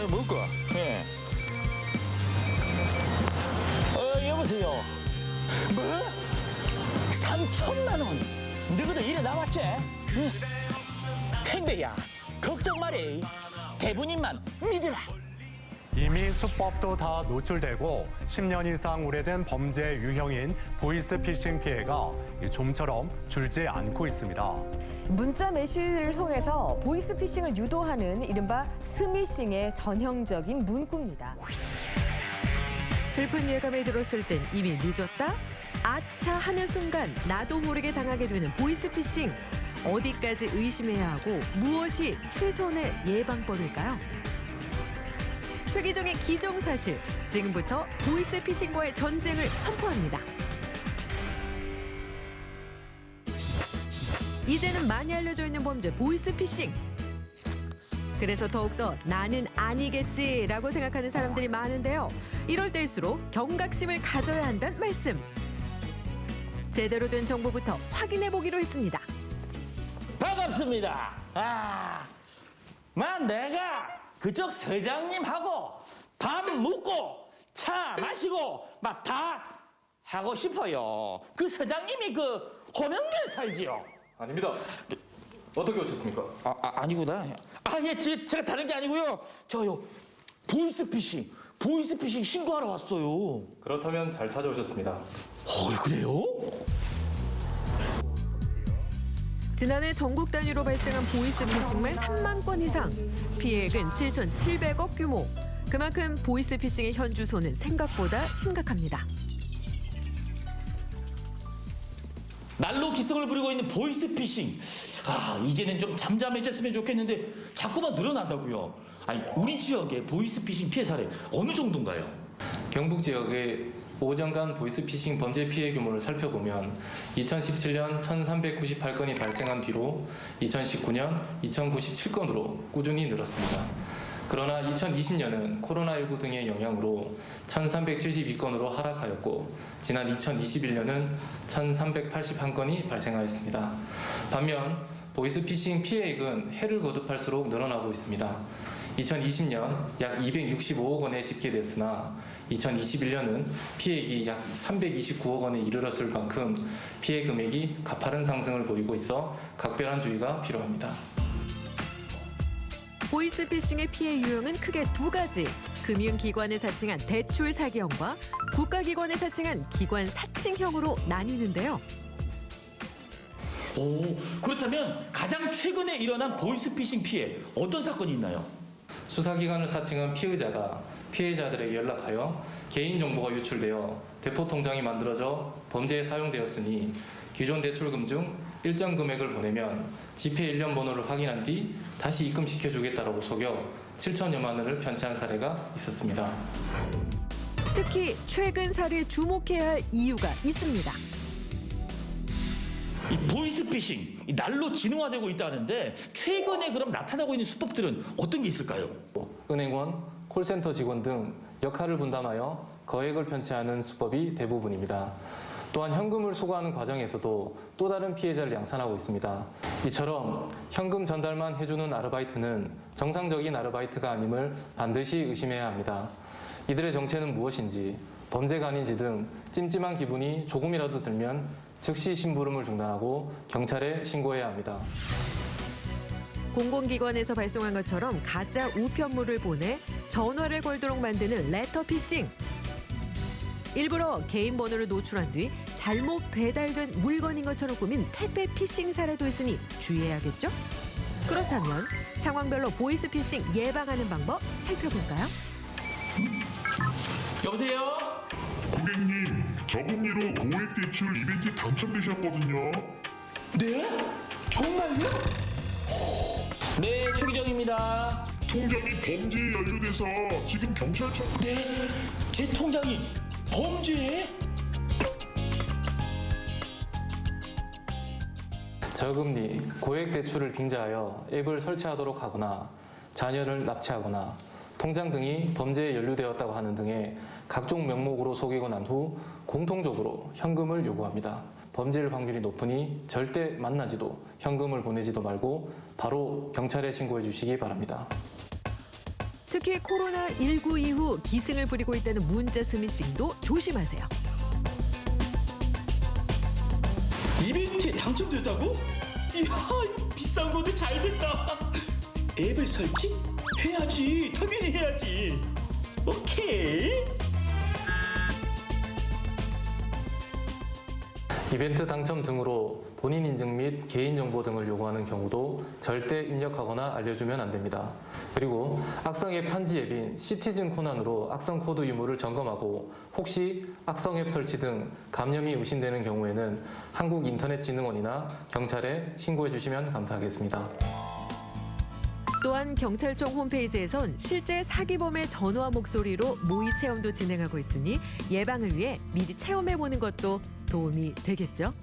뭘까? 예. 여보세요. 뭐? 3천만 원? 너희들 일에 나왔지? 응? 행배야, 걱정 말해. 대부님만 믿으라. 이미 수법도 다 노출되고 10년 이상 오래된 범죄 유형인 보이스피싱 피해가 좀처럼 줄지 않고 있습니다. 문자 메시지를 통해서 보이스피싱을 유도하는 이른바 스미싱의 전형적인 문구입니다. 슬픈 예감이 들었을 땐 이미 늦었다? 아차 하는 순간 나도 모르게 당하게 되는 보이스피싱. 어디까지 의심해야 하고 무엇이 최선의 예방법일까요? 최기정의 기정사실, 지금부터 보이스피싱과의 전쟁을 선포합니다. 이제는 많이 알려져 있는 범죄 보이스피싱. 그래서 더욱더 나는 아니겠지라고 생각하는 사람들이 많은데요. 이럴 때일수록 경각심을 가져야 한다는 말씀. 제대로 된 정보부터 확인해 보기로 했습니다. 반갑습니다. 내가 그쪽 서장님하고 밥 먹고 차 마시고 막 다 하고 싶어요. 그 서장님이 그 호명면 살지요? 아닙니다. 어떻게 오셨습니까? 아니구나. 예, 제가 다른 게 아니고요. 저요, 보이스피싱 신고하러 왔어요. 그렇다면 잘 찾아오셨습니다. 그래요? 지난해 전국 단위로 발생한 보이스피싱만 3만 건 이상, 피해액은 7,700억 규모. 그만큼 보이스피싱의 현주소는 생각보다 심각합니다. 날로 기승을 부리고 있는 보이스피싱. 이제는 좀 잠잠해졌으면 좋겠는데 자꾸만 늘어난다고요. 우리 지역의 보이스피싱 피해 사례 어느 정도인가요? 경북 지역의 5년간 보이스피싱 범죄 피해 규모를 살펴보면 2017년 1,398건이 발생한 뒤로 2019년 2,097건으로 꾸준히 늘었습니다. 그러나 2020년은 코로나19 등의 영향으로 1,372건으로 하락하였고 지난 2021년은 1,381건이 발생하였습니다. 반면 보이스피싱 피해액은 해를 거듭할수록 늘어나고 있습니다. 2020년 약 265억 원에 집계됐으나 2021년은 피해액이 약 329억 원에 이르렀을 만큼 피해 금액이 가파른 상승을 보이고 있어 각별한 주의가 필요합니다. 보이스피싱의 피해 유형은 크게 두 가지. 금융기관에 사칭한 대출 사기형과 국가기관에 사칭한 기관 사칭형으로 나뉘는데요. 그렇다면 가장 최근에 일어난 보이스피싱 피해 어떤 사건이 있나요? 수사기관을 사칭한 피의자가 피해자들에게 연락하여 개인정보가 유출되어 대포통장이 만들어져 범죄에 사용되었으니 기존 대출금 중 일정 금액을 보내면 지폐 1년 번호를 확인한 뒤 다시 입금시켜주겠다고 속여 7천여만 원을 편취한 사례가 있었습니다. 특히 최근 사례에 주목해야 할 이유가 있습니다. 이 보이스피싱 날로 진화되고 있다는데 최근에 그럼 나타나고 있는 수법들은 어떤 게 있을까요? 은행원, 콜센터 직원 등 역할을 분담하여 거액을 편취하는 수법이 대부분입니다. 또한 현금을 수거하는 과정에서도 또 다른 피해자를 양산하고 있습니다. 이처럼 현금 전달만 해주는 아르바이트는 정상적인 아르바이트가 아님을 반드시 의심해야 합니다. 이들의 정체는 무엇인지, 범죄가 아닌지 등 찜찜한 기분이 조금이라도 들면 즉시 심부름을 중단하고 경찰에 신고해야 합니다. 공공기관에서 발송한 것처럼 가짜 우편물을 보내 전화를 걸도록 만드는 레터피싱. 일부러 개인 번호를 노출한 뒤 잘못 배달된 물건인 것처럼 꾸민 택배 피싱 사례도 있으니 주의해야겠죠? 그렇다면 상황별로 보이스피싱 예방하는 방법 살펴볼까요? 여보세요? 고객님, 저금리로 고액 대출 이벤트 당첨되셨거든요. 네? 정말요? 네, 최기정입니다. 통장이 범죄에 연루돼서 지금 경찰청... 네? 제 통장이 범죄에? 저금리, 고액 대출을 빙자하여 앱을 설치하도록 하거나 자녀를 납치하거나 통장 등이 범죄에 연루되었다고 하는 등의 각종 명목으로 속이고 난 후 공통적으로 현금을 요구합니다. 범죄일 확률이 높으니 절대 만나지도 현금을 보내지도 말고 바로 경찰에 신고해 주시기 바랍니다. 특히 코로나19 이후 기승을 부리고 있다는 문자 스미싱도 조심하세요. 이벤트에 당첨됐다고? 이야, 이거 비싼 건데 잘 됐다. 앱을 설치? 해야지. 당연히 해야지. 오케이. 이벤트 당첨 등으로 본인 인증 및 개인정보 등을 요구하는 경우도 절대 입력하거나 알려주면 안 됩니다. 그리고 악성앱 탐지 앱인 시티즌 코난으로 악성 코드 유무를 점검하고 혹시 악성앱 설치 등 감염이 의심되는 경우에는 한국인터넷진흥원이나 경찰에 신고해 주시면 감사하겠습니다. 또한 경찰청 홈페이지에선 실제 사기범의 전화 목소리로 모의 체험도 진행하고 있으니 예방을 위해 미리 체험해보는 것도 도움이 되겠죠?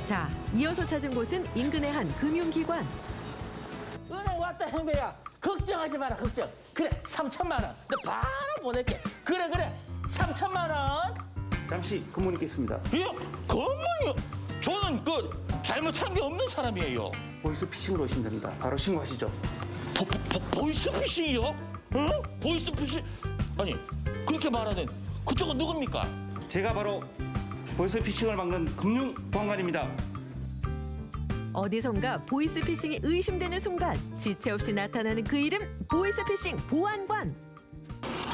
자, 이어서 찾은 곳은 인근의 한 금융기관. 은행 왔다 형배야. 걱정하지 마라 걱정. 그래 3천만 원. 너 바로 보낼게. 그래 3천만 원. 잠시 근무님 있습니다. 예? 그만요. 저는 잘못한 게 없는 사람이에요. 보이스 피싱으로 오시면 됩니다. 바로 신고하시죠. 보이스피싱이요? 어? 보이스피싱? 아니, 그렇게 말하는 그쪽은 누굽니까? 제가 바로 보이스 피싱을 막는 금융보안관입니다. 어디선가 보이스피싱이 의심되는 순간 지체 없이 나타나는 그 이름 보이스피싱 보안관.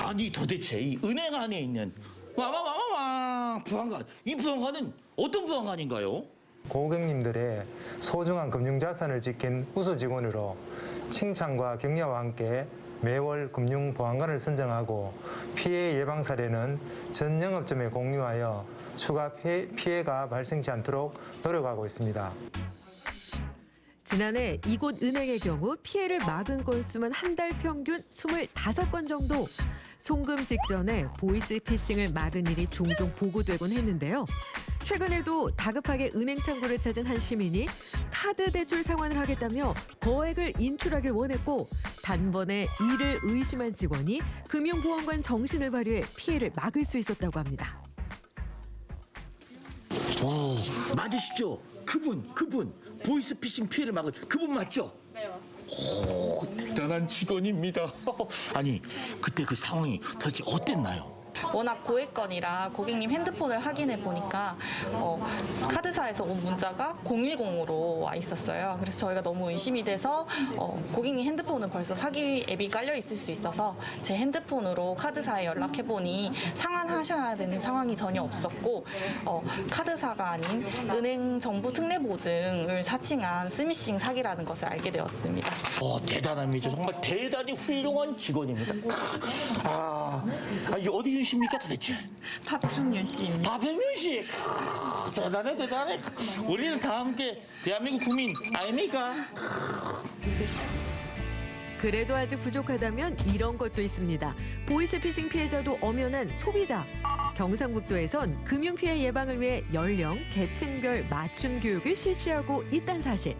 아니, 도대체 이 은행 안에 있는 보안관. 이 보안관은 어떤 보안관인가요? 고객님들의 소중한 금융자산을 지킨 우수 직원으로 칭찬과 격려와 함께 매월 금융보안관을 선정하고 피해 예방 사례는 전 영업점에 공유하여 추가 피해가 발생치 않도록 노력하고 있습니다. 지난해 이곳 은행의 경우 피해를 막은 건수만 한 달 평균 25건 정도. 송금 직전에 보이스피싱을 막은 일이 종종 보고되곤 했는데요. 최근에도 다급하게 은행 창구를 찾은 한 시민이 카드 대출 상환을 하겠다며 거액을 인출하길 원했고 단번에 이를 의심한 직원이 금융보안관 정신을 발휘해 피해를 막을 수 있었다고 합니다. 오, 맞으시죠? 그분 보이스피싱 피해를 막을 그분 맞죠? 네, 오, 대단한 직원입니다. 아니, 그때 그 상황이 도대체 어땠나요? 워낙 고액건이라 고객님 핸드폰을 확인해 보니까 카드사에서 온 문자가 010으로 와 있었어요. 그래서 저희가 너무 의심이 돼서 고객님 핸드폰은 벌써 사기 앱이 깔려 있을 수 있어서 제 핸드폰으로 카드사에 연락해 보니 상환하셔야 되는 상황이 전혀 없었고 카드사가 아닌 은행 정부 특례보증을 사칭한 스미싱 사기라는 것을 알게 되었습니다. 대단합니다. 정말 대단히 훌륭한 직원입니다. 이게 어디 계십니까 도대체? 파평윤 씨입니다. 박병윤 씨, 대단해. 우리는 다 함께 대한민국 국민 아닙니까? 그래도 아직 부족하다면 이런 것도 있습니다. 보이스피싱 피해자도 엄연한 소비자. 경상북도에선 금융피해 예방을 위해 연령, 계층별 맞춤 교육을 실시하고 있다는 사실.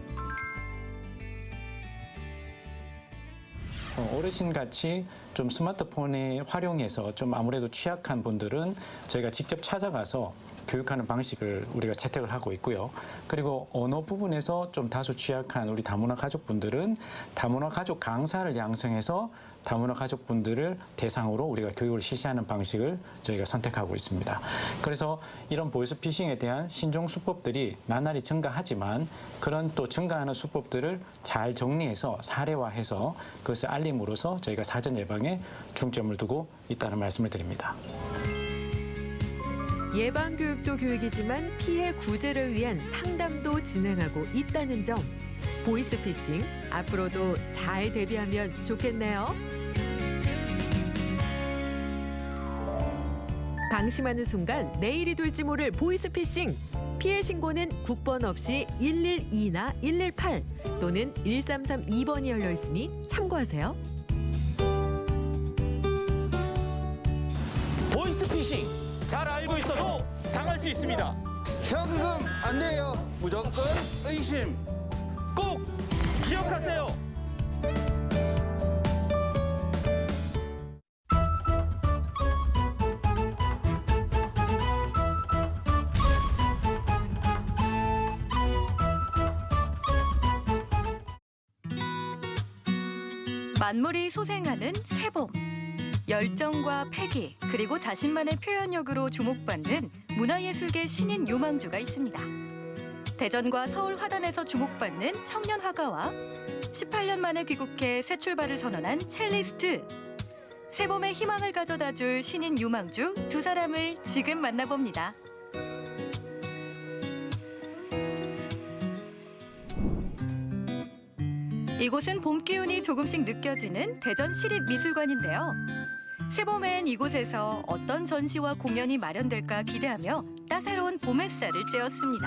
어르신같이 좀 스마트폰에 활용해서 좀 아무래도 취약한 분들은 저희가 직접 찾아가서 교육하는 방식을 우리가 채택을 하고 있고요. 그리고 언어 부분에서 좀 다소 취약한 우리 다문화 가족분들은 다문화 가족 강사를 양성해서 다문화 가족분들을 대상으로 우리가 교육을 실시하는 방식을 저희가 선택하고 있습니다. 그래서 이런 보이스피싱에 대한 신종 수법들이 나날이 증가하지만 그런 또 증가하는 수법들을 잘 정리해서 사례화해서 그것을 알림으로써 저희가 사전 예방에 중점을 두고 있다는 말씀을 드립니다. 예방 교육도 교육이지만 피해 구제를 위한 상담도 진행하고 있다는 점. 보이스피싱 앞으로도 잘 대비하면 좋겠네요. 방심하는 순간 내일이 될지 모를 보이스피싱. 피해 신고는 국번 없이 112나 118 또는 1332번이 열려 있으니 참고하세요. 보이스피싱 잘 알고 있어도 당할 수 있습니다. 현금 안 내요. 무조건 의심. 꼭 기억하세요. 만물이 소생하는 새봄. 열정과 패기, 그리고 자신만의 표현력으로 주목받는 문화예술계 신인 유망주가 있습니다. 대전과 서울 화단에서 주목받는 청년 화가와 18년 만에 귀국해 새 출발을 선언한 첼리스트. 새봄의 희망을 가져다줄 신인 유망주 두 사람을 지금 만나봅니다. 이곳은 봄 기운이 조금씩 느껴지는 대전 시립미술관인데요. 새봄엔 이곳에서 어떤 전시와 공연이 마련될까 기대하며 따사로운 봄 햇살을 쬐었습니다.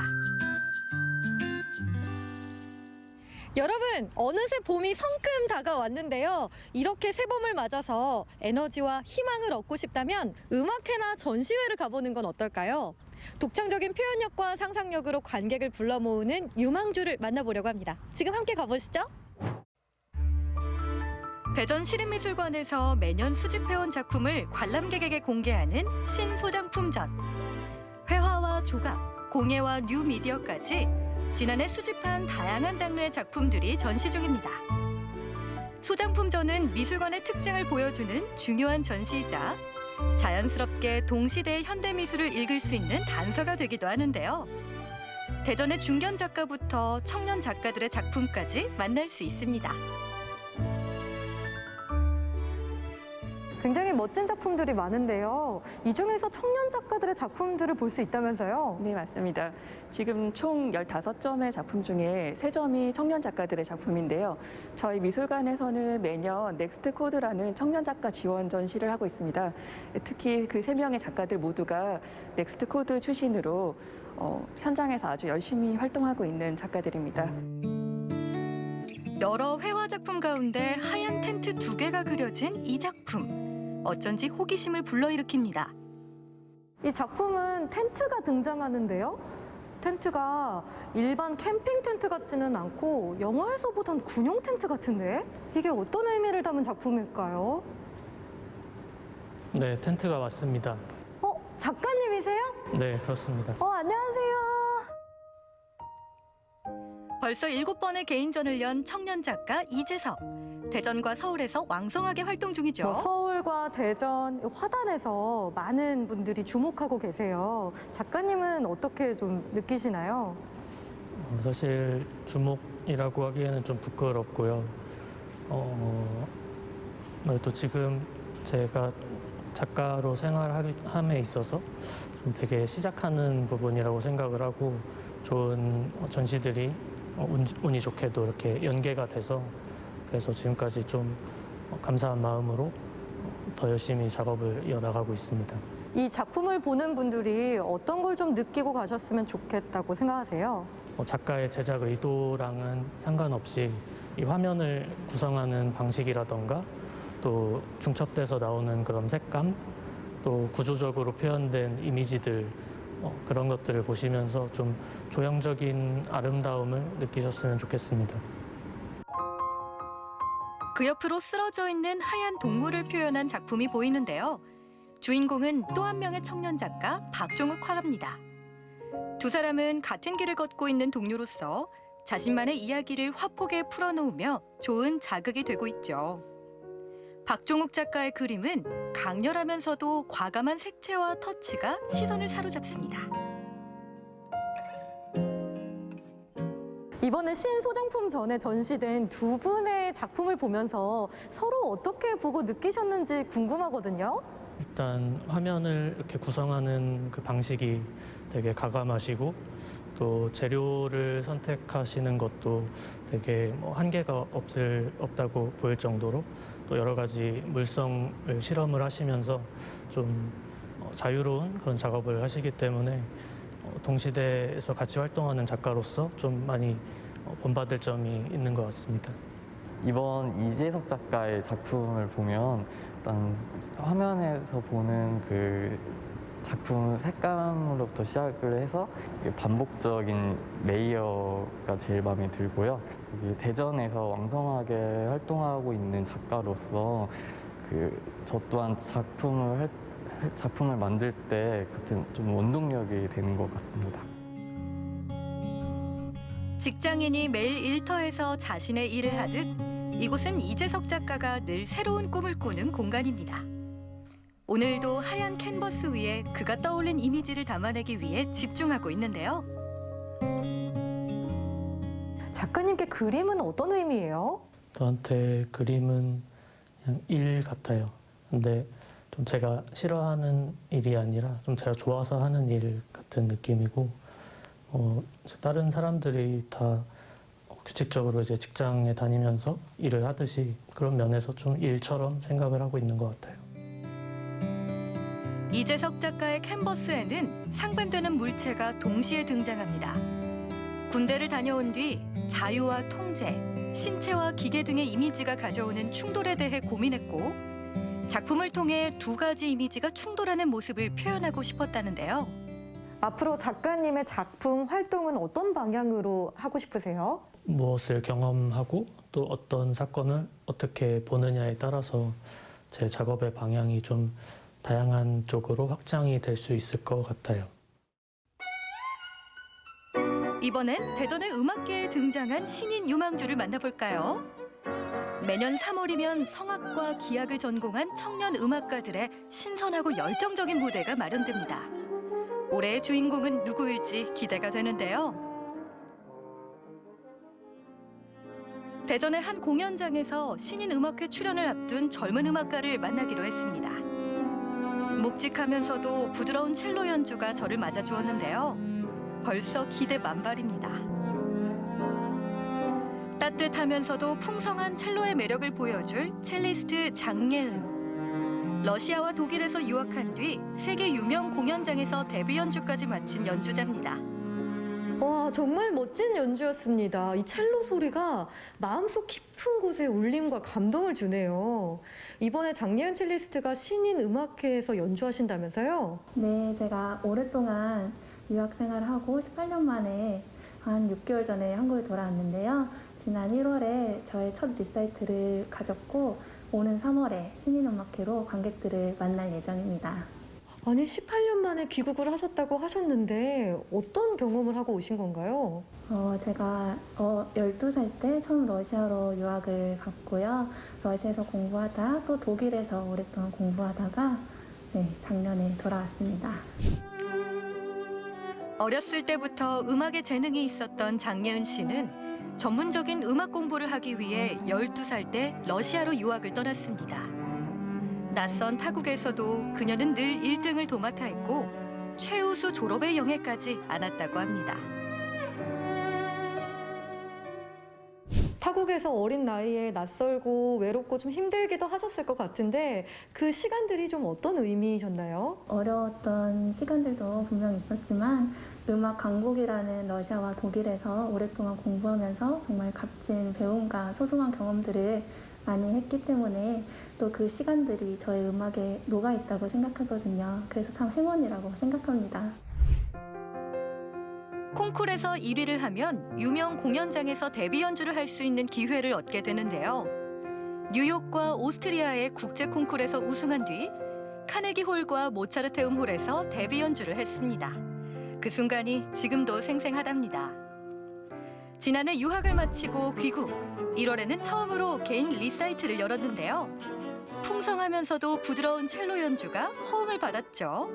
여러분, 어느새 봄이 성큼 다가왔는데요. 이렇게 새봄을 맞아서 에너지와 희망을 얻고 싶다면 음악회나 전시회를 가보는 건 어떨까요? 독창적인 표현력과 상상력으로 관객을 불러 모으는 유망주를 만나보려고 합니다. 지금 함께 가보시죠. 대전 시립미술관에서 매년 수집해온 작품을 관람객에게 공개하는 신소장품전. 회화와 조각, 공예와 뉴미디어까지 지난해 수집한 다양한 장르의 작품들이 전시 중입니다. 소장품전은 미술관의 특징을 보여주는 중요한 전시이자 자연스럽게 동시대의 현대미술을 읽을 수 있는 단서가 되기도 하는데요. 대전의 중견 작가부터 청년 작가들의 작품까지 만날 수 있습니다. 굉장히 멋진 작품들이 많은데요. 이 중에서 청년 작가들의 작품들을 볼 수 있다면서요? 네, 맞습니다. 지금 총 15점의 작품 중에 3점이 청년 작가들의 작품인데요. 저희 미술관에서는 매년 넥스트 코드라는 청년 작가 지원 전시를 하고 있습니다. 특히 그 3명의 작가들 모두가 넥스트 코드 출신으로 현장에서 아주 열심히 활동하고 있는 작가들입니다. 여러 회화 작품 가운데 하얀 텐트 2개가 그려진 이 작품. 어쩐지 호기심을 불러일으킵니다. 이 작품은 텐트가 등장하는데요. 텐트가 일반 캠핑 텐트 같지는 않고 영화에서 보던 군용 텐트 같은데? 이게 어떤 의미를 담은 작품일까요? 네, 텐트가 맞습니다. 작가님이세요? 네, 그렇습니다. 안녕하세요. 벌써 7번의 개인전을 연 청년 작가 이재석. 대전과 서울에서 왕성하게 활동 중이죠. 서울과 대전, 화단에서 많은 분들이 주목하고 계세요. 작가님은 어떻게 좀 느끼시나요? 사실 주목이라고 하기에는 좀 부끄럽고요. 또 지금 제가 작가로 생활함에 있어서 좀 되게 시작하는 부분이라고 생각을 하고 좋은 전시들이 운이 좋게도 이렇게 연계가 돼서 그래서 지금까지 좀 감사한 마음으로 더 열심히 작업을 이어나가고 있습니다. 이 작품을 보는 분들이 어떤 걸 좀 느끼고 가셨으면 좋겠다고 생각하세요? 작가의 제작 의도랑은 상관없이 이 화면을 구성하는 방식이라던가 또 중첩돼서 나오는 그런 색감 또 구조적으로 표현된 이미지들 그런 것들을 보시면서 좀 조형적인 아름다움을 느끼셨으면 좋겠습니다. 그 옆으로 쓰러져 있는 하얀 동물을 표현한 작품이 보이는데요. 주인공은 또 한 명의 청년 작가 박종욱 화가입니다. 두 사람은 같은 길을 걷고 있는 동료로서 자신만의 이야기를 화폭에 풀어놓으며 좋은 자극이 되고 있죠. 박종욱 작가의 그림은 강렬하면서도 과감한 색채와 터치가 시선을 사로잡습니다. 이번에 신소장품 전에 전시된 두 분의 작품을 보면서 서로 어떻게 보고 느끼셨는지 궁금하거든요. 일단 화면을 이렇게 구성하는 그 방식이 되게 가감하시고 또 재료를 선택하시는 것도 되게 한계가 없다고 보일 정도로 또 여러 가지 물성을 실험을 하시면서 좀 자유로운 그런 작업을 하시기 때문에 동시대에서 같이 활동하는 작가로서 좀 많이 본받을 점이 있는 것 같습니다. 이번 이재석 작가의 작품을 보면 일단 화면에서 보는 그 작품 색감으로부터 시작을 해서 반복적인 레이어가 제일 마음에 들고요. 대전에서 왕성하게 활동하고 있는 작가로서 저 또한 작품을 만들 때 같은 좀 원동력이 되는 것 같습니다. 직장인이 매일 일터에서 자신의 일을 하듯 이곳은 이재석 작가가 늘 새로운 꿈을 꾸는 공간입니다. 오늘도 하얀 캔버스 위에 그가 떠올린 이미지를 담아내기 위해 집중하고 있는데요. 작가님께 그림은 어떤 의미예요? 저한테 그림은 그냥 일 같아요. 근데 좀 제가 싫어하는 일이 아니라 좀 제가 좋아서 하는 일 같은 느낌이고, 다른 사람들이 다 규칙적으로 이제 직장에 다니면서 일을 하듯이 그런 면에서 좀 일처럼 생각을 하고 있는 것 같아요. 이재석 작가의 캔버스에는 상반되는 물체가 동시에 등장합니다. 군대를 다녀온 뒤 자유와 통제, 신체와 기계 등의 이미지가 가져오는 충돌에 대해 고민했고, 작품을 통해 두 가지 이미지가 충돌하는 모습을 표현하고 싶었다는데요. 앞으로 작가님의 작품 활동은 어떤 방향으로 하고 싶으세요? 무엇을 경험하고 또 어떤 사건을 어떻게 보느냐에 따라서 제 작업의 방향이 좀 다양한 쪽으로 확장이 될 수 있을 것 같아요. 이번엔 대전의 음악계에 등장한 신인 유망주를 만나볼까요? 매년 3월이면 성악과 기악을 전공한 청년 음악가들의 신선하고 열정적인 무대가 마련됩니다. 올해의 주인공은 누구일지 기대가 되는데요. 대전의 한 공연장에서 신인 음악회 출연을 앞둔 젊은 음악가를 만나기로 했습니다. 묵직하면서도 부드러운 첼로 연주가 저를 맞아주었는데요. 벌써 기대 만발입니다. 따뜻하면서도 풍성한 첼로의 매력을 보여줄 첼리스트 장예은. 러시아와 독일에서 유학한 뒤 세계 유명 공연장에서 데뷔 연주까지 마친 연주자입니다. 와, 정말 멋진 연주였습니다. 이 첼로 소리가 마음속 깊은 곳에 울림과 감동을 주네요. 이번에 장예은 첼리스트가 신인 음악회에서 연주하신다면서요? 네, 제가 오랫동안 유학 생활을 하고 18년 만에 한 6개월 전에 한국에 돌아왔는데요. 지난 1월에 저의 첫 리사이트를 가졌고 오는 3월에 신인음악회로 관객들을 만날 예정입니다. 아니, 18년 만에 귀국을 하셨다고 하셨는데 어떤 경험을 하고 오신 건가요? 제가 12살 때 처음 러시아로 유학을 갔고요. 러시아에서 공부하다 또 독일에서 오랫동안 공부하다가 작년에 돌아왔습니다. 어렸을 때부터 음악에 재능이 있었던 장예은 씨는 전문적인 음악 공부를 하기 위해 12살 때 러시아로 유학을 떠났습니다. 낯선 타국에서도 그녀는 늘 1등을 도맡아 했고 최우수 졸업의 영예까지 안았다고 합니다. 타국에서 어린 나이에 낯설고 외롭고 좀 힘들기도 하셨을 것 같은데 그 시간들이 좀 어떤 의미이셨나요? 어려웠던 시간들도 분명 있었지만 음악 강국이라는 러시아와 독일에서 오랫동안 공부하면서 정말 값진 배움과 소중한 경험들을 많이 했기 때문에 또 그 시간들이 저의 음악에 녹아있다고 생각하거든요. 그래서 참 행운이라고 생각합니다. 콩쿨에서 1위를 하면 유명 공연장에서 데뷔 연주를 할 수 있는 기회를 얻게 되는데요. 뉴욕과 오스트리아의 국제 콩쿨에서 우승한 뒤 카네기 홀과 모차르테움 홀에서 데뷔 연주를 했습니다. 그 순간이 지금도 생생하답니다. 지난해 유학을 마치고 귀국, 1월에는 처음으로 개인 리사이트를 열었는데요. 풍성하면서도 부드러운 첼로 연주가 호응을 받았죠.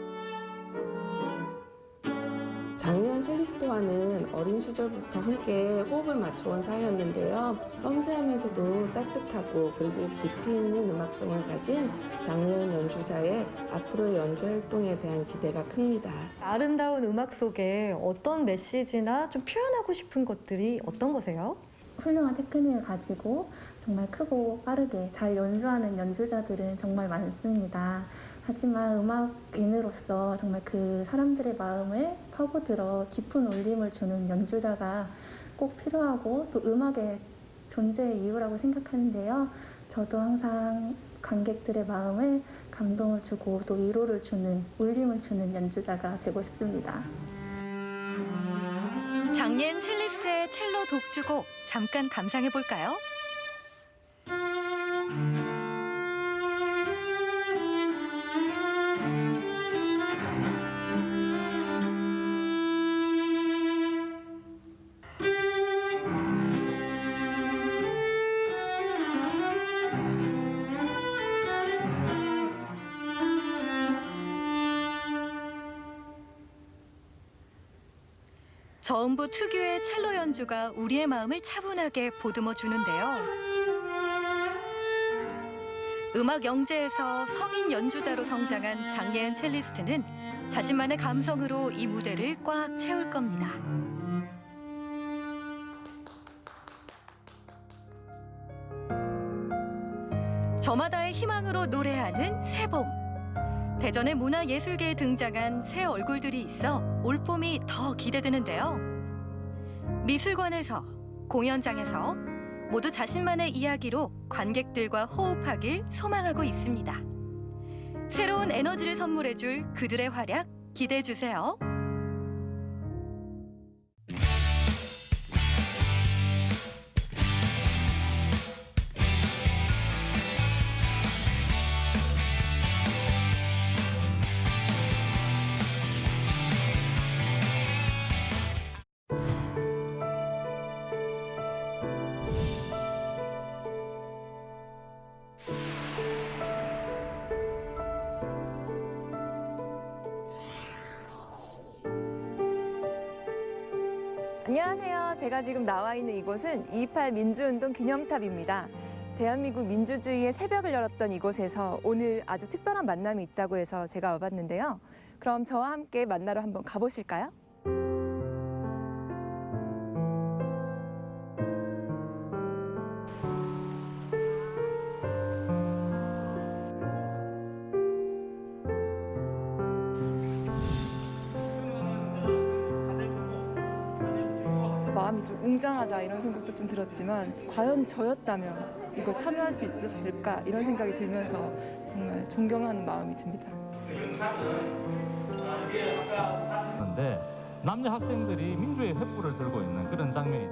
장예은 첼리스트와는 어린 시절부터 함께 호흡을 맞춰온 사이였는데요. 섬세하면서도 따뜻하고 그리고 깊이 있는 음악성을 가진 장예은 연주자의 앞으로의 연주 활동에 대한 기대가 큽니다. 아름다운 음악 속에 어떤 메시지나 좀 표현하고 싶은 것들이 어떤 거세요? 훌륭한 테크닉을 가지고 정말 크고 빠르게 잘 연주하는 연주자들은 정말 많습니다. 하지만 음악인으로서 정말 그 사람들의 마음을 파고들어 깊은 울림을 주는 연주자가 꼭 필요하고 또 음악의 존재의 이유라고 생각하는데요. 저도 항상 관객들의 마음을 감동을 주고 또 위로를 주는, 울림을 주는 연주자가 되고 싶습니다. 장예은 첼리스트의 첼로 독주곡 잠깐 감상해 볼까요? 저음부 특유의 첼로 연주가 우리의 마음을 차분하게 보듬어 주는데요. 음악 영재에서 성인 연주자로 성장한 장예은 첼리스트는 자신만의 감성으로 이 무대를 꽉 채울 겁니다. 저마다의 희망으로 노래하는 새봄. 대전의 문화예술계에 등장한 새 얼굴들이 있어 올봄이 더 기대되는데요. 미술관에서, 공연장에서 모두 자신만의 이야기로 관객들과 호흡하길 소망하고 있습니다. 새로운 에너지를 선물해줄 그들의 활약 기대해주세요. 안녕하세요. 제가 지금 나와 있는 이곳은 2.28 민주운동 기념탑입니다. 대한민국 민주주의의 새벽을 열었던 이곳에서 오늘 아주 특별한 만남이 있다고 해서 제가 와봤는데요. 그럼 저와 함께 만나러 한번 가보실까요? 마음이 좀 웅장하다 이런 생각도 좀 들었지만 과연 저였다면 이걸 참여할 수 있었을까 이런 생각이 들면서 정말 존경하는 마음이 듭니다. 그런데 남녀 학생들이 민주의 횃불을 들고 있는 그런 장면이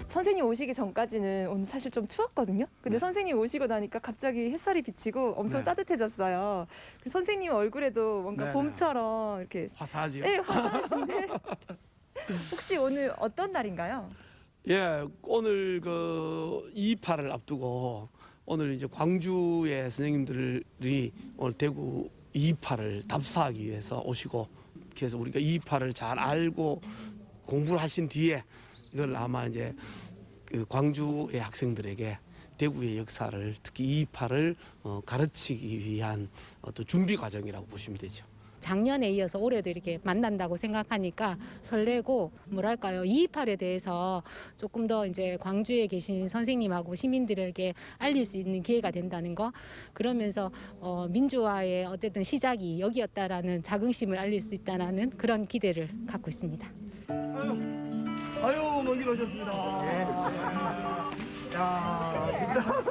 선생님 오시기 전까지는 오늘 사실 좀 추웠거든요. 근데 선생님 오시고 나니까 갑자기 햇살이 비치고 엄청 따뜻해졌어요. 선생님 얼굴에도 뭔가 봄처럼 이렇게 화사하죠. 네, 화사하신데 혹시 오늘 어떤 날인가요? 예, 오늘 그 2.28을 앞두고 오늘 이제 광주의 선생님들이 오늘 대구 2.28을 답사하기 위해서 오시고, 그래서 우리가 2.28을 잘 알고 공부를 하신 뒤에 이걸 아마 이제 그 광주의 학생들에게 대구의 역사를, 특히 2.28을 가르치기 위한 어떤 준비 과정이라고 보시면 되죠. 작년에 이어서 올해도 이렇게 만난다고 생각하니까 설레고, 뭐랄까요, 2.28에 대해서 조금 더 이제 광주에 계신 선생님하고 시민들에게 알릴 수 있는 기회가 된다는 거, 그러면서 민주화의 어쨌든 시작이 여기였다라는 자긍심을 알릴 수 있다는 그런 기대를 갖고 있습니다. 아유, 먼 길 오셨습니다. 야, 진짜.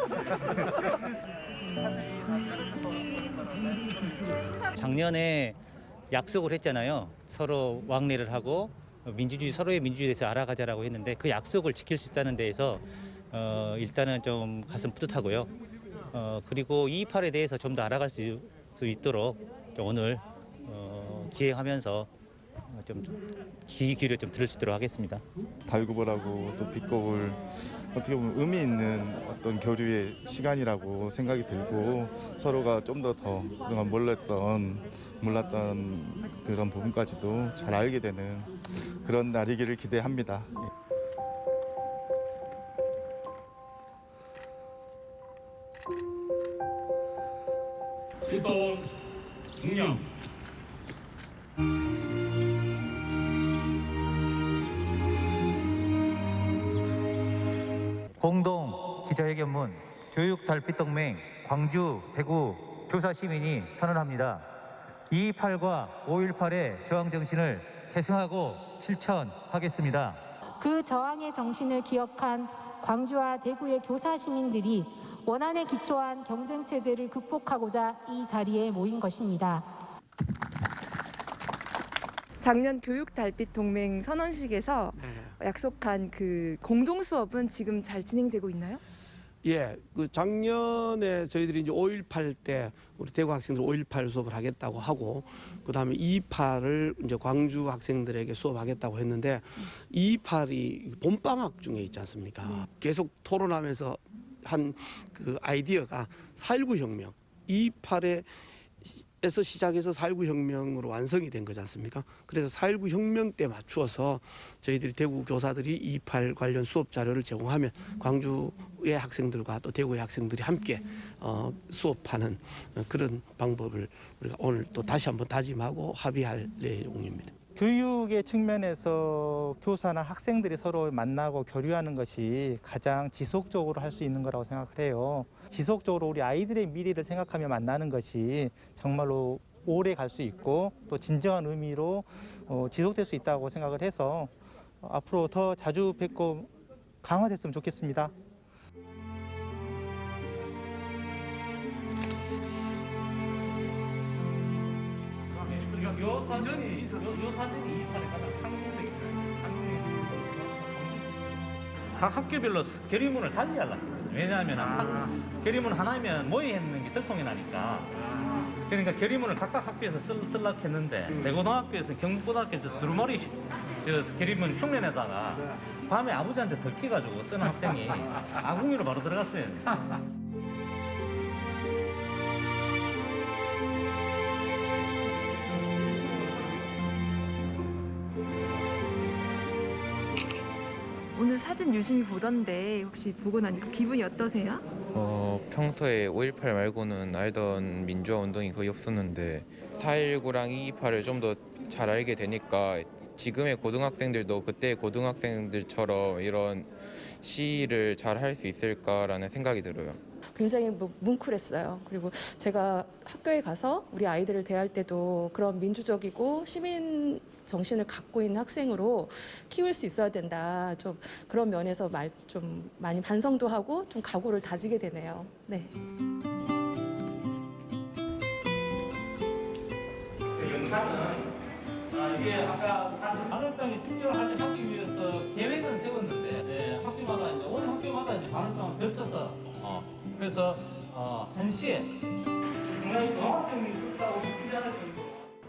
작년에 약속을 했잖아요. 서로 왕래를 하고 민주주의, 서로의 민주주의에 대해서 알아가자라고 했는데 그 약속을 지킬 수 있다는 데에서 일단은 좀 가슴 뿌듯하고요. 그리고 2.28에 대해서 좀 더 알아갈 수 있도록 오늘 기획하면서 좀 귀 기울여 좀 들을 수 있도록 하겠습니다. 달구벌하고 또 빛거울, 어떻게 보면 의미 있는 어떤 교류의 시간이라고 생각이 들고, 서로가 좀 더 그동안 몰랐던 그런 부분까지도 잘 알게 되는 그런 날이기를 기대합니다. 일동 중령. 공동 기자회견문 교육달빛동맹 광주, 대구 교사 시민이 선언합니다. 2.28과 5.18의 저항정신을 계승하고 실천하겠습니다. 그 저항의 정신을 기억한 광주와 대구의 교사 시민들이 원안에 기초한 경쟁체제를 극복하고자 이 자리에 모인 것입니다. 작년 교육달빛동맹 선언식에서 약속한 그 공동 수업은 지금 잘 진행되고 있나요? 예, 그 작년에 저희들이 이제 5.18 때 우리 대구 학생들 5.18 수업을 하겠다고 하고 그다음에 2.28을 이제 광주 학생들에게 수업하겠다고 했는데 2.28이 봄방학 중에 있지 않습니까? 계속 토론하면서 한 그 아이디어가 4.19 혁명, 2.28에서 시작해서 4.19 혁명으로 완성이 된 거지 않습니까? 그래서 4.19 혁명 때 맞추어서 저희들이 대구 교사들이 2.28 관련 수업 자료를 제공하면 광주의 학생들과 또 대구의 학생들이 함께 수업하는 그런 방법을 우리가 오늘 또 다시 한번 다짐하고 합의할 내용입니다. 교육의 측면에서 교사나 학생들이 서로 만나고 교류하는 것이 가장 지속적으로 할 수 있는 거라고 생각을 해요. 지속적으로 우리 아이들의 미래를 생각하며 만나는 것이 정말로 오래 갈 수 있고 또 진정한 의미로 지속될 수 있다고 생각을 해서 앞으로 더 자주 뵙고 강화됐으면 좋겠습니다. 요 사진이 2판에 가장 상징적이에요. 각 학교별로 결의문을 달리 하려고 했거든요. 왜냐하면 결의문 하나면 모의했는 게 들통이 나니까. 그러니까 결의문을 각각 학교에서 쓰려고 했는데 대고등학교에서 경북고등학교 저 두루마리 결의문 흉내내다가 밤에 아버지한테 들키가지고 쓰는 학생이 아궁이로 바로 들어갔어요. 오늘 사진 유심히 보던데 혹시 보고 나니까 기분이 어떠세요? 평소에 5.18 말고는 알던 민주화 운동이 거의 없었는데 4.19랑 2.28을 좀 더 잘 알게 되니까 지금의 고등학생들도 그때 고등학생들처럼 이런 시위를 잘 할 수 있을까라는 생각이 들어요. 굉장히 뭉클했어요. 그리고 제가 학교에 가서 우리 아이들을 대할 때도 그런 민주적이고 시민 정신을 갖고 있는 학생으로 키울 수 있어야 된다. 좀 그런 면에서 좀 많이 반성도 하고 좀 각오를 다지게 되네요. 네. 그 영상은 이게 아까 바늘땅에 친절을 하기 위해서 계획은 세웠는데 학교마다 이제 어느 학교마다 이제 바늘땅을 펼쳐서 그래서 1시에 상당히 고학생이 있었다고 싶지 않을 정도.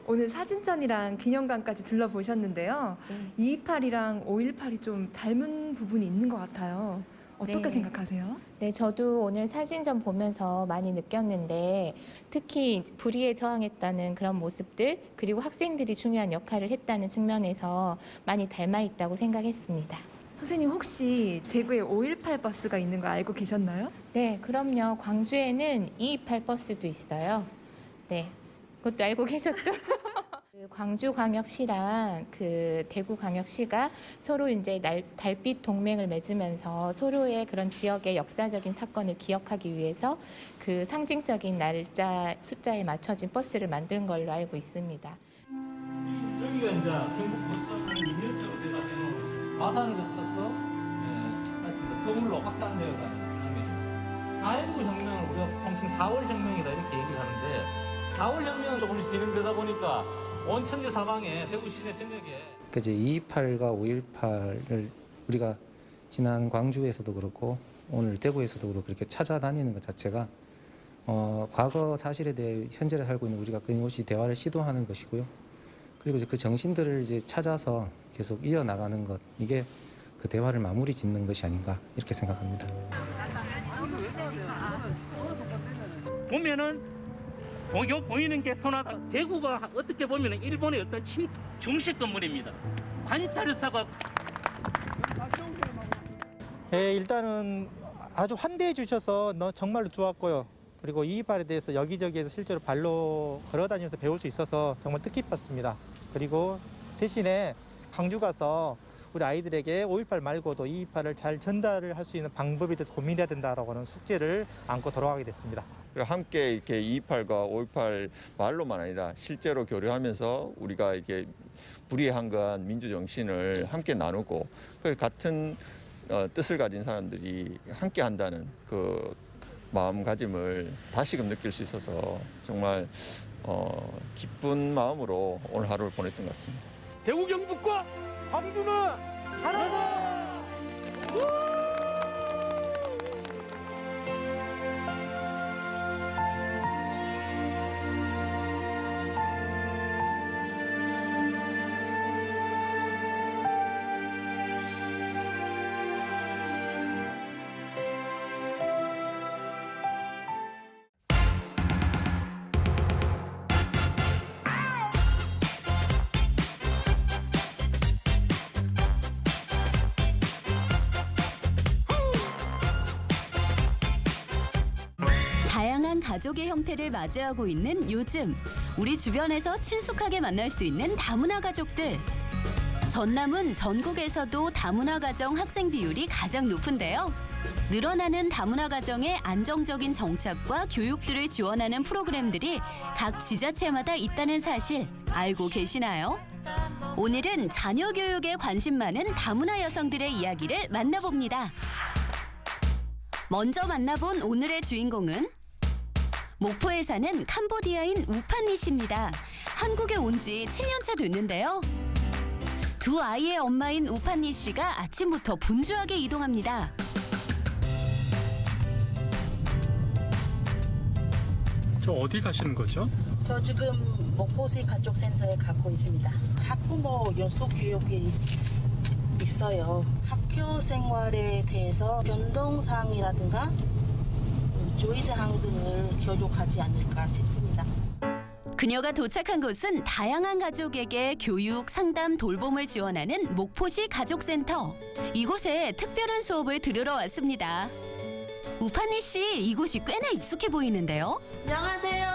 오늘 사진전이랑 기념관까지 둘러보셨는데요. 2.28이랑 5.18이 좀 닮은 부분이 있는 것 같아요. 어떻게 생각하세요? 네, 저도 오늘 사진전 보면서 많이 느꼈는데 특히 불의에 저항했다는 그런 모습들 그리고 학생들이 중요한 역할을 했다는 측면에서 많이 닮아 있다고 생각했습니다. 선생님 혹시 대구에 5.18 버스가 있는 거 알고 계셨나요? 네, 그럼요. 광주에는 2.28 버스도 있어요. 네, 그것도 알고 계셨죠? 광주광역시랑 대구광역시가 서로 이제 달빛 동맹을 맺으면서 서로의 그런 지역의 역사적인 사건을 기억하기 위해서 그 상징적인 날짜 숫자에 맞춰진 버스를 만든 걸로 알고 있습니다. 저기가 이제 경북 거쳐서 민년처럼 제가 해놓은 것이 마산을 거쳐서 서울로 확산되어 가는 장면입니다. 4.19 혁명을 우리가 통칭 4월 혁명이다 이렇게 얘기를 하는데 4월 혁명은 조금씩 진행되다 보니까 온 천지 사방에 대구 시내 전역에 이제 2.28과 5.18을 우리가 지난 광주에서도 그렇고 오늘 대구에서도 그렇고 그렇게 찾아다니는 것 자체가 과거 사실에 대해 현재를 살고 있는 우리가 끊임없이 대화를 시도하는 것이고요. 그리고 이제 그 정신들을 이제 찾아서 계속 이어나가는 것 이게 그 대화를 마무리 짓는 것이 아닌가 이렇게 생각합니다. 보면은 보이는 게 소나다. 대구가 어떻게 보면 일본의 어떤 중식 건물입니다. 관찰사가 일단은 아주 환대해 주셔서 정말로 좋았고요. 그리고 2.28에 대해서 여기저기에서 실제로 발로 걸어다니면서 배울 수 있어서 정말 뜻깊었습니다. 그리고 대신에 광주 가서 우리 아이들에게 5.18 말고도 2.28을 잘 전달을 할 수 있는 방법에 대해서 고민해야 된다라고 하는 숙제를 안고 돌아가게 됐습니다. 함께 이렇게 2.28과 5.18 말로만 아니라 실제로 교류하면서 우리가 이렇게 불의한간 민주정신을 함께 나누고 그 같은 뜻을 가진 사람들이 함께 한다는 그 마음가짐을 다시금 느낄 수 있어서 정말 기쁜 마음으로 오늘 하루를 보냈던 것 같습니다. 대구 경북과 광주는 하나다! 가족의 형태를 맞이하고 있는 요즘, 우리 주변에서 친숙하게 만날 수 있는 다문화 가족들. 전남은 전국에서도 다문화 가정 학생 비율이 가장 높은데요. 늘어나는 다문화 가정의 안정적인 정착과 교육들을 지원하는 프로그램들이 각 지자체마다 있다는 사실 알고 계시나요? 오늘은 자녀 교육에 관심 많은 다문화 여성들의 이야기를 만나봅니다. 먼저 만나본 오늘의 주인공은 목포에 사는 캄보디아인 우판니 씨입니다. 한국에 온 지 7년차 됐는데요. 두 아이의 엄마인 우판니 씨가 아침부터 분주하게 이동합니다. 저 어디 가시는 거죠? 저 지금 목포시 가족센터에 가고 있습니다. 학부모 연수 교육이 있어요. 학교 생활에 대해서 변동사항이라든가 주의사항 등을 교육하지 않을까 싶습니다. 그녀가 도착한 곳은 다양한 가족에게 교육, 상담, 돌봄을 지원하는 목포시 가족센터. 이곳에 특별한 수업을 들으러 왔습니다. 우판니 씨, 이곳이 꽤나 익숙해 보이는데요. 안녕하세요.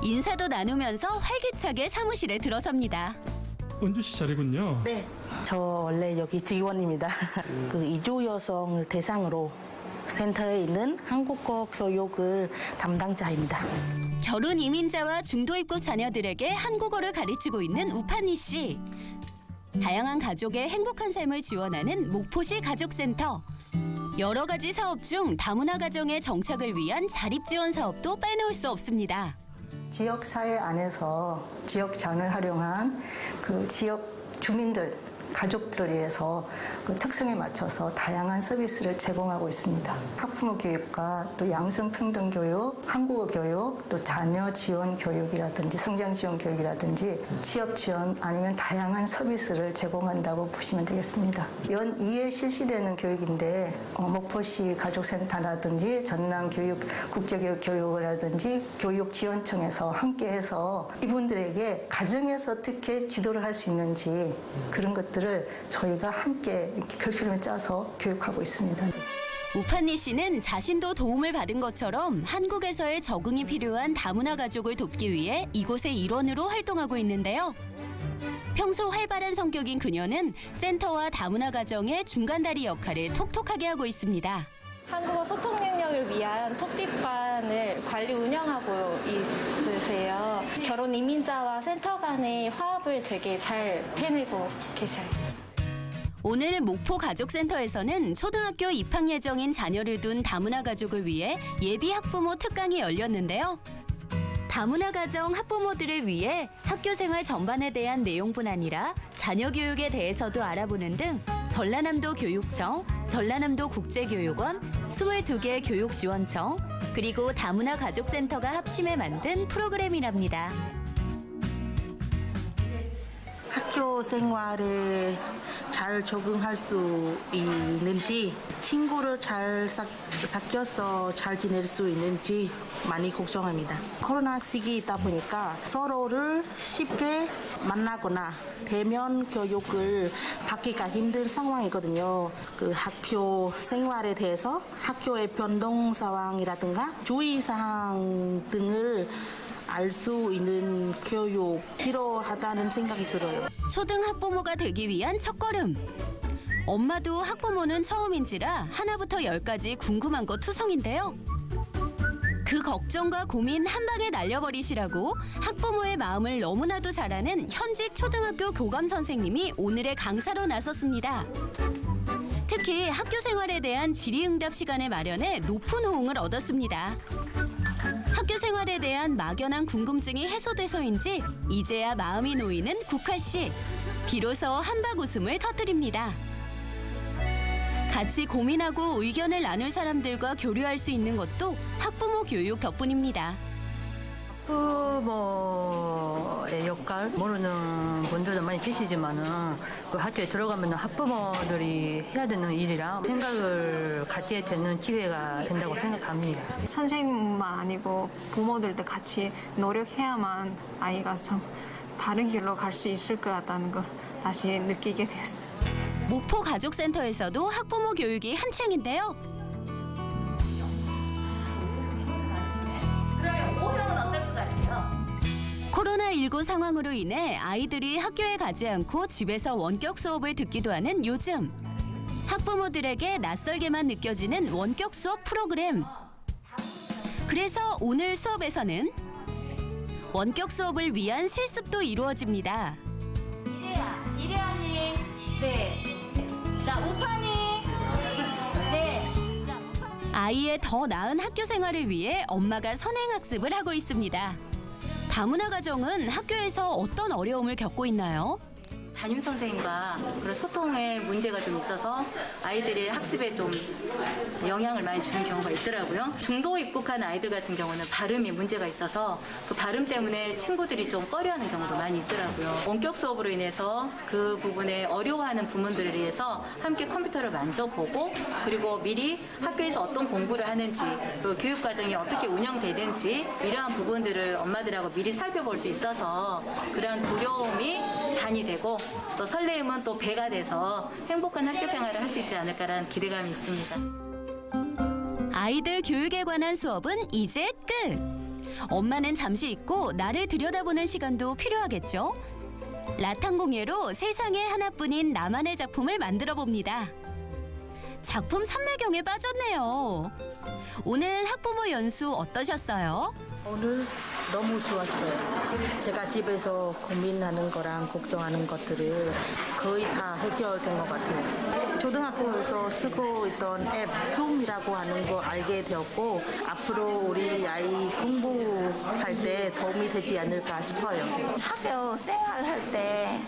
인사도 나누면서 활기차게 사무실에 들어섭니다. 은주 씨 자리군요. 네, 저 원래 여기 직원입니다. 그 이주 여성을 대상으로 센터에 있는 한국어 교육을 담당자입니다. 결혼 이민자와 중도 입국 자녀들에게 한국어를 가르치고 있는 우판니 씨. 다양한 가족의 행복한 삶을 지원하는 목포시 가족센터. 여러 가지 사업 중 다문화 가정의 정착을 위한 자립 지원 사업도 빼놓을 수 없습니다. 지역 사회 안에서 지역장을 활용한 그 지역 주민들, 가족들을 위해서 그 특성에 맞춰서 다양한 서비스를 제공하고 있습니다. 학부모 교육과 또 양성평등 교육, 한국어 교육, 또 자녀 지원 교육이라든지 성장 지원 교육이라든지 취업 지원 아니면 다양한 서비스를 제공한다고 보시면 되겠습니다. 연 2회 실시되는 교육인데 목포시 가족센터라든지 전남 국제교육교육이라든지 교육지원청에서 함께해서 이분들에게 가정에서 어떻게 지도를 할 수 있는지 그런 것들을 저희가 함께 이렇게 커리큘럼을 짜서 교육하고 있습니다. 우판니 씨는 자신도 도움을 받은 것처럼 한국에서의 적응이 필요한 다문화 가족을 돕기 위해 이곳의 일원으로 활동하고 있는데요. 평소 활발한 성격인 그녀는 센터와 다문화 가정의 중간다리 역할을 톡톡하게 하고 있습니다. 한국어 소통 능력을 위한 톡집반을 관리 운영하고 있으세요. 결혼 이민자와 센터 간의 화합을 되게 잘 해내고 계셔요. 오늘 목포 가족센터에서는 초등학교 입학 예정인 자녀를 둔 다문화 가족을 위해 예비 학부모 특강이 열렸는데요. 다문화 가정 학부모들을 위해 학교 생활 전반에 대한 내용뿐 아니라 자녀 교육에 대해서도 알아보는 등 전라남도 교육청, 전라남도 국제교육원, 22개 교육지원청, 그리고 다문화 가족센터가 합심해 만든 프로그램이랍니다. 학교 생활에 잘 적응할 수 있는지, 친구를 잘 사귀어서 잘 지낼 수 있는지 많이 걱정합니다. 코로나 시기이다 보니까 서로를 쉽게 만나거나 대면 교육을 받기가 힘든 상황이거든요. 그 학교 생활에 대해서 학교의 변동 상황이라든가 주의사항 등을 알 수 있는 교육 필요하다는 생각이 들어요. 초등 학부모가 되기 위한 첫걸음. 엄마도 학부모는 처음인지라 하나부터 10까지 궁금한 거 투성인데요. 그 걱정과 고민 한 방에 날려버리시라고 학부모의 마음을 너무나도 잘 아는 현직 초등학교 교감 선생님이 오늘의 강사로 나섰습니다. 특히 학교 생활에 대한 질의응답 시간을 마련해 높은 호응을 얻었습니다. 학교 생활에 대한 막연한 궁금증이 해소돼서인지 이제야 마음이 놓이는 국화 씨. 비로소 한박 웃음을 터뜨립니다. 같이 고민하고 의견을 나눌 사람들과 교류할 수 있는 것도 학부모 교육 덕분입니다. 학부모의 역할 모르는 분들도 많이 계시지만은 그 학교에 들어가면 학부모들이 해야 되는 일이랑 생각을 같이 되는 기회가 된다고 생각합니다. 선생님만 아니고 부모들도 같이 노력해야만 아이가 참 바른 길로 갈 수 있을 것 같다는 걸 다시 느끼게 됐어요. 목포 가족센터에서도 학부모 교육이 한창인데요. 코로나19 상황으로 인해 아이들이 학교에 가지 않고 집에서 원격 수업을 듣기도 하는 요즘. 학부모들에게 낯설게만 느껴지는 원격 수업 프로그램. 그래서 오늘 수업에서는 원격 수업을 위한 실습도 이루어집니다. 이래아님, 네. 자, 우파님, 네. 아이의 더 나은 학교 생활을 위해 엄마가 선행학습을 하고 있습니다. 다문화 가정은 학교에서 어떤 어려움을 겪고 있나요? 담임 선생님과 그런 소통에 문제가 좀 있어서 아이들의 학습에 좀 영향을 많이 주는 경우가 있더라고요. 중도 입국한 아이들 같은 경우는 발음이 문제가 있어서 그 발음 때문에 친구들이 좀 꺼려하는 경우도 많이 있더라고요. 원격 수업으로 인해서 그 부분에 어려워하는 부모들을 위해서 함께 컴퓨터를 만져보고 그리고 미리 학교에서 어떤 공부를 하는지 그리고 교육과정이 어떻게 운영되는지 이러한 부분들을 엄마들하고 미리 살펴볼 수 있어서 그러한 두려움이 단이 되고 또 설레임은 또 배가 돼서 행복한 학교 생활을 할 수 있지 않을까라는 기대감이 있습니다. 아이들 교육에 관한 수업은 이제 끝. 엄마는 잠시 잊고 나를 들여다보는 시간도 필요하겠죠? 라탄공예로 세상에 하나뿐인 나만의 작품을 만들어 봅니다. 작품 삼매경에 빠졌네요. 오늘 학부모 연수 어떠셨어요? 오늘 너무 좋았어요. 제가 집에서 고민하는 거랑 걱정하는 것들을 거의 다 해결된 것 같아요. 초등학교에서 쓰고 있던 앱 줌이라고 하는 거 알게 되었고 앞으로 우리 아이 공부할 때 도움이 되지 않을까 싶어요. 학교 생활할 때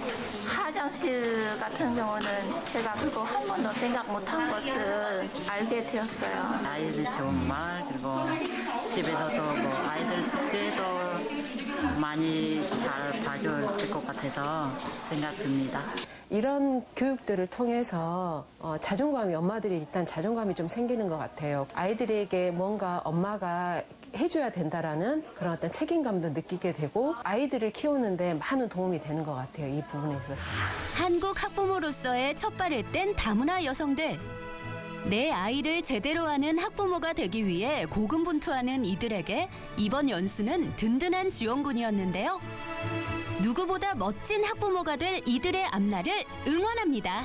화장실 같은 경우는 제가 그거 한 번도 생각 못한 것을 알게 되었어요. 아이들 좋은 말 그리고 집에서도 뭐 아이들 숙제도 많이 잘 봐줄 것 같아서 생각됩니다. 이런 교육들을 통해서 자존감이 엄마들이 일단 자존감이 좀 생기는 것 같아요. 아이들에게 뭔가 엄마가 해줘야 된다라는 그런 어떤 책임감도 느끼게 되고 아이들을 키우는데 많은 도움이 되는 것 같아요. 이 부분에 있어서. 한국 학부모로서의 첫 발을 뗀 다문화 여성들. 내 아이를 제대로 하는 학부모가 되기 위해 고군분투하는 이들에게 이번 연수는 든든한 지원군이었는데요. 누구보다 멋진 학부모가 될 이들의 앞날을 응원합니다.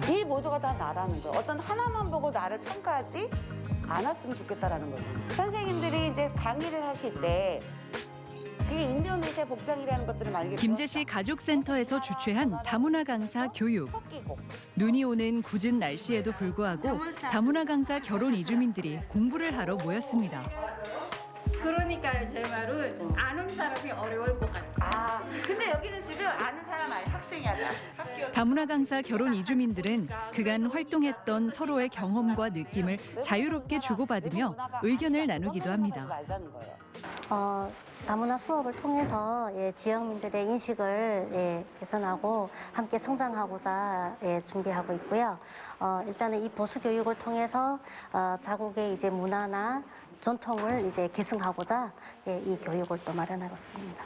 이 모두가 다 나라는 거. 어떤 하나만 보고 나를 평가하지 않았으면 좋겠다라는 거죠. 선생님들이 이제 강의를 하실 때 그게 인도네시아 복장이라는 것들을 만약에 김제시 가족센터에서 주최한 다문화 강사 교육. 눈이 오는 궂은 날씨에도 불구하고 다문화 강사 결혼 이주민들이 공부를 하러 모였습니다. 그러니까요, 제 말은 아는 사람이 어려울 것 같아요. 근데 여기는 지금 아는 사람 아니 학생이야. 학교. 다문화 강사 결혼 이주민들은 그간 활동했던 서로의 경험과 느낌을 자유롭게 주고받으며 의견을 나누기도 합니다. 다문화 수업을 통해서 지역민들의 인식을 개선하고 함께 성장하고자 준비하고 있고요. 일단은 이 보수 교육을 통해서 자국의 이제 문화나 전통을 이제 계승하고자 이 교육을 또 마련하고 있습니다.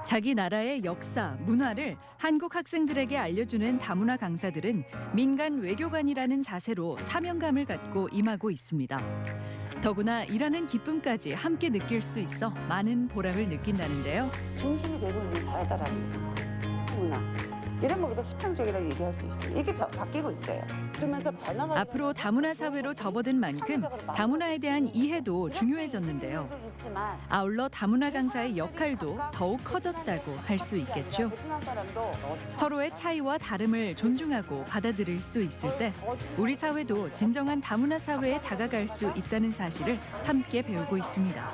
자기 나라의 역사, 문화를 한국 학생들에게 알려주는 다문화 강사들은 민간 외교관이라는 자세로 사명감을 갖고 임하고 있습니다. 더구나 일하는 기쁨까지 함께 느낄 수 있어 많은 보람을 느낀다는데요. 중심이 되고 있는 사회다라는 문화. 이런 걸 우리가 수평적이라고 얘기할 수 있어요. 이게 바뀌고 있어요. 그러면서 변화가 앞으로 다문화 사회로 접어든 만큼 다문화에 대한 이해도 중요해졌는데요. 아울러 다문화 강사의 역할도 더욱 커졌다고 할 수 있겠죠. 서로의 차이와 다름을 존중하고 받아들일 수 있을 때 우리 사회도 진정한 다문화 사회에 다가갈 수 있다는 사실을 함께 배우고 있습니다.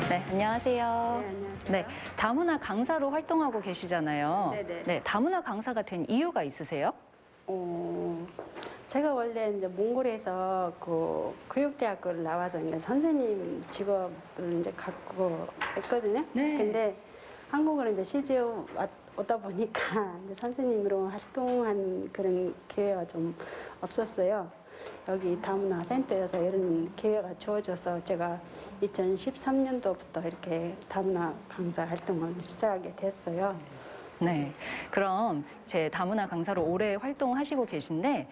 네, 안녕하세요. 네, 다문화 강사로 활동하고 계시잖아요. 네네. 네, 다문화 강사가 된 이유가 있으세요? 제가 원래 이제 몽골에서 그 교육대학교를 나와서 이제 선생님 직업을 이제 갖고 했거든요. 네. 근데 한국으로 이제 시집 오다 보니까 이제 선생님으로 활동한 그런 기회가 좀 없었어요. 여기 다문화 센터에서 이런 기회가 주어져서 제가 2013년도부터 이렇게 다문화 강사 활동을 시작하게 됐어요. 네. 그럼 제 다문화 강사로 오래 활동하시고 계신데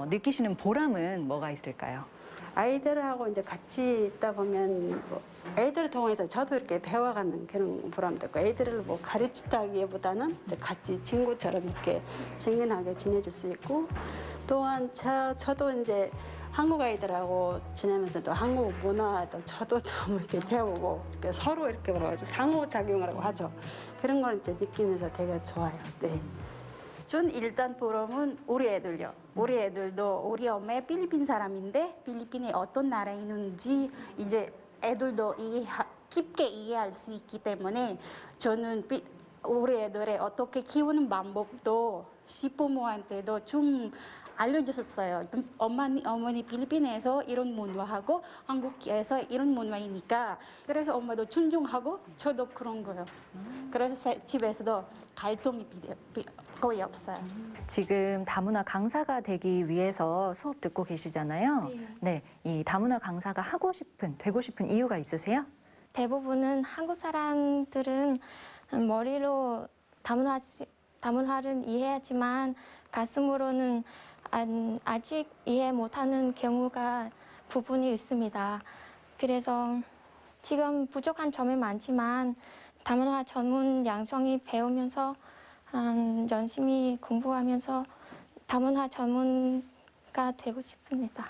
느끼시는 보람은 뭐가 있을까요? 아이들하고 이제 같이 있다 보면 뭐 애들을 통해서 저도 이렇게 배워가는 그런 보람도 있고 애들을 뭐 가르치다기보다는 이제 같이 친구처럼 이렇게 친근하게 지내줄 수 있고 또한 저도 이제 한국 아이들하고 지내면서 또 한국 문화도 저도 좀 이렇게 배우고 이렇게 서로 이렇게 뭐라고 하죠 상호작용이라고 하죠. 그런 걸 이제 느끼면서 되게 좋아요. 네. 전 일단 보람은 우리 애들요. 우리 애들도 우리 엄마 필리핀 사람인데 필리핀이 어떤 나라에 있는지 이제 애들도 깊게 이해할 수 있기 때문에 저는 우리 애들의 어떻게 키우는 방법도 시부모한테도 좀 알려줬었어요. 어머니 필리핀에서 이런 문화하고 한국에서 이런 문화이니까 그래서 엄마도 존중하고 저도 그런 거예요. 그래서 집에서도 갈등이 거의 없어요. 지금 다문화 강사가 되기 위해서 수업 듣고 계시잖아요. 네. 이 다문화 강사가 되고 싶은 이유가 있으세요? 대부분은 한국 사람들은 머리로 다문화를 이해하지만 가슴으로는 아직 이해 못하는 경우가 부분이 있습니다. 그래서 지금 부족한 점이 많지만 다문화 전문 양성이 배우면서 열심히 공부하면서 다문화 전문가 되고 싶습니다.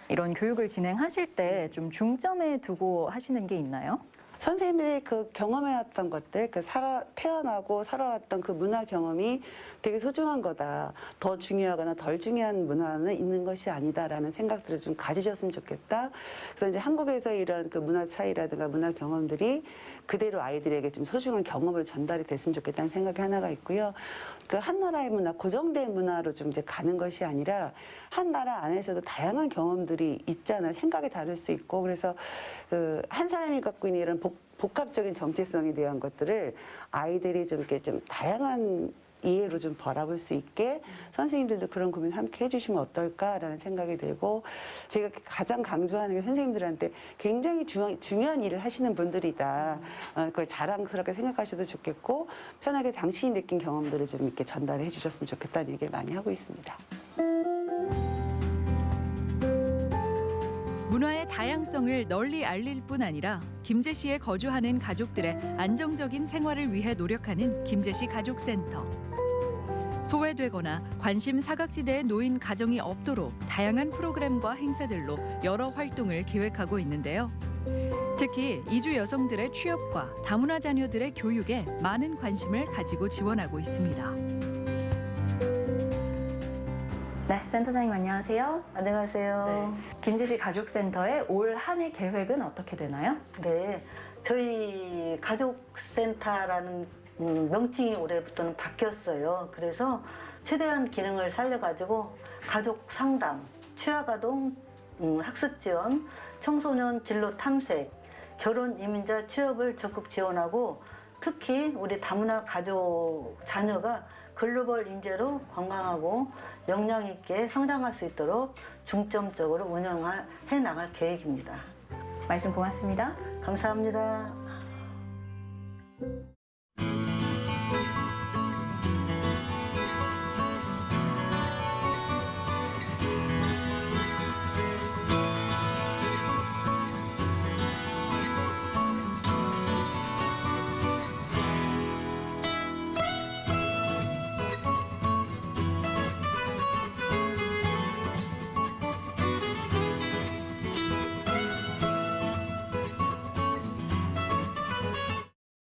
이런 교육을 진행하실 때 좀 중점에 두고 하시는 게 있나요? 선생님들이 그 경험해왔던 것들, 태어나고 살아왔던 그 문화 경험이 되게 소중한 거다. 더 중요하거나 덜 중요한 문화는 있는 것이 아니다라는 생각들을 좀 가지셨으면 좋겠다. 그래서 이제 한국에서 이런 그 문화 차이라든가 문화 경험들이 그대로 아이들에게 좀 소중한 경험으로 전달이 됐으면 좋겠다는 생각이 하나가 있고요. 그 한 나라의 문화, 고정된 문화로 좀 이제 가는 것이 아니라 한 나라 안에서도 다양한 경험들이 있잖아요. 생각이 다를 수 있고. 그래서 그 한 사람이 갖고 있는 이런 복합적인 정체성에 대한 것들을 아이들이 좀 이렇게 좀 다양한 이해로 좀 바라볼 수 있게 선생님들도 그런 고민 함께 해주시면 어떨까라는 생각이 들고 제가 가장 강조하는 게 선생님들한테 굉장히 중요한 일을 하시는 분들이다. 그걸 자랑스럽게 생각하셔도 좋겠고 편하게 당신이 느낀 경험들을 좀 이렇게 전달해 주셨으면 좋겠다는 얘기를 많이 하고 있습니다. 문화의 다양성을 널리 알릴 뿐 아니라 김제시에 거주하는 가족들의 안정적인 생활을 위해 노력하는 김제시 가족센터. 소외되거나 관심 사각지대에 놓인 가정이 없도록 다양한 프로그램과 행사들로 여러 활동을 계획하고 있는데요. 특히 이주 여성들의 취업과 다문화 자녀들의 교육에 많은 관심을 가지고 지원하고 있습니다. 네, 센터장님 안녕하세요. 안녕하세요. 네, 김제시 가족센터의 올 한 해 계획은 어떻게 되나요? 네, 저희 가족센터라는 명칭이 올해부터는 바뀌었어요. 그래서 최대한 기능을 살려가지고 가족 상담, 취약아동 학습 지원, 청소년 진로 탐색, 결혼 이민자 취업을 적극 지원하고 특히 우리 다문화 가족 자녀가 글로벌 인재로 건강하고 역량 있게 성장할 수 있도록 중점적으로 운영해 나갈 계획입니다. 말씀 고맙습니다. 감사합니다.